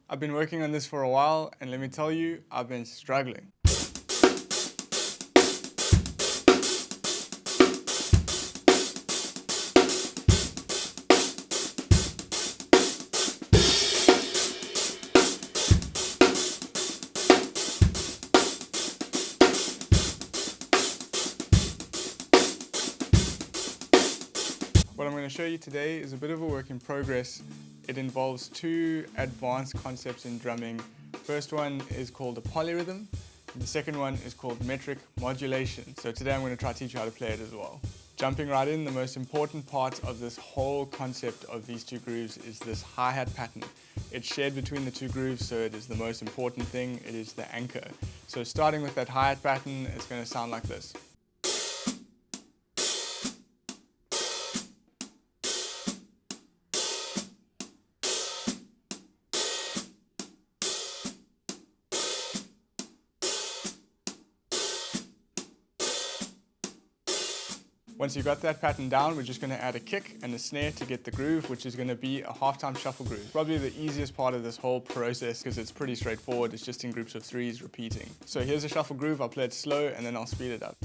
I've been working on this for a while, and let me tell you, I've been struggling. What I'm going to show you today is a bit of a work in progress. It involves two advanced concepts in drumming. First one is called a polyrhythm. The second one is called metric modulation. So today I'm going to try to teach you how to play it as well. Jumping right in, the most important part of this whole concept of these two grooves is this hi-hat pattern. It's shared between the two grooves, so it is the most important thing. It is the anchor. So starting with that hi-hat pattern, it's going to sound like this. Once you've got that pattern down, we're just going to add a kick and a snare to get the groove, which is going to be a half-time shuffle groove. Probably the easiest part of this whole process because it's pretty straightforward. It's just in groups of threes repeating. So here's a shuffle groove. I'll play it slow and then I'll speed it up.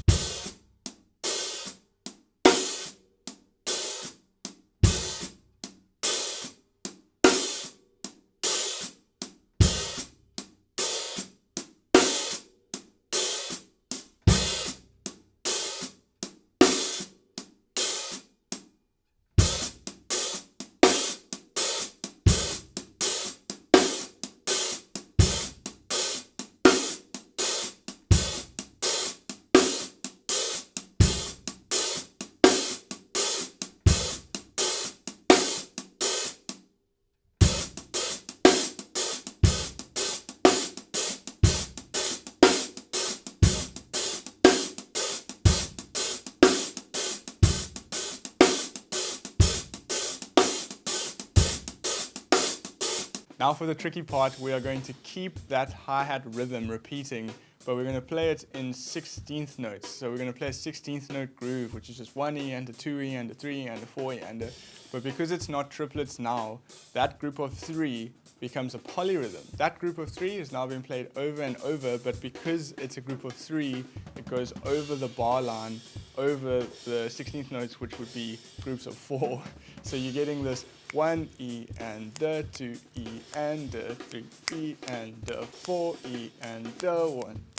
Now for the tricky part, we are going to keep that hi-hat rhythm repeating, but we're going to play it in 16th notes. So we're going to play a 16th note groove, which is just 1E and a 2E and a 3E and a 4E and a... But because it's not triplets now, that group of three becomes a polyrhythm. That group of three is now being played over and over, but because it's a group of three, it goes over the bar line, over the 16th notes, which would be groups of four. So you're getting this 1E and the 2E and the 3E and the 4E and the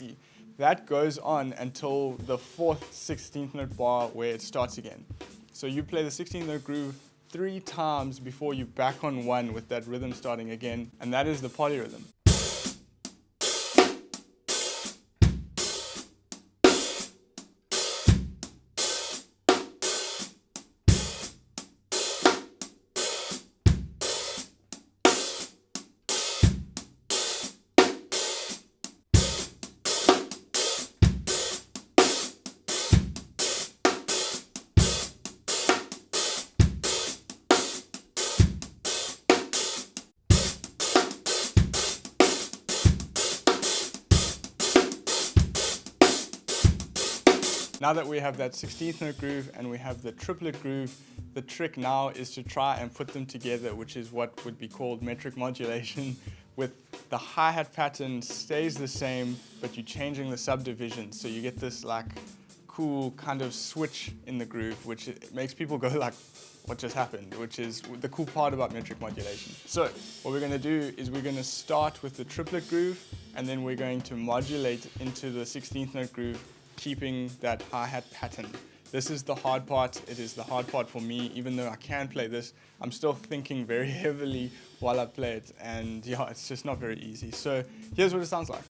1E. That goes on until the fourth 16th note bar where it starts again. So you play the 16th note groove 3 times before you back on 1 with that rhythm starting again, and that is the polyrhythm. Now that we have that 16th note groove and we have the triplet groove, the trick now is to try and put them together, which is what would be called metric modulation, with the hi-hat pattern stays the same, but you're changing the subdivisions. So you get this like cool kind of switch in the groove, which makes people go like, what just happened? Which is the cool part about metric modulation. So what we're going to do is we're going to start with the triplet groove, and then we're going to modulate into the 16th note groove, keeping that hi-hat pattern. This is the hard part. It is the hard part for me. Even though I can play this, I'm still thinking very heavily while I play it, and yeah, it's just not very easy. So here's what it sounds like.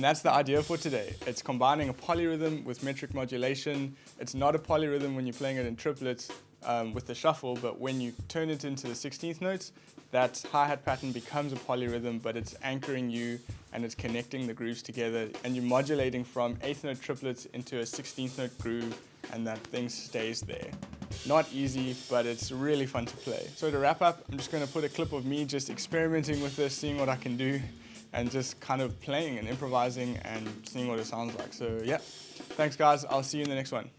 And that's the idea for today. It's combining a polyrhythm with metric modulation. It's not a polyrhythm when you're playing it in triplets with the shuffle, but when you turn it into the 16th notes, that hi-hat pattern becomes a polyrhythm, but it's anchoring you and it's connecting the grooves together, and you're modulating from 8th note triplets into a 16th note groove, and that thing stays there. Not easy, but it's really fun to play. So to wrap up, I'm just going to put a clip of me just experimenting with this, seeing what I can do, and just kind of playing and improvising and seeing what it sounds like. So yeah, thanks guys, I'll see you in the next one.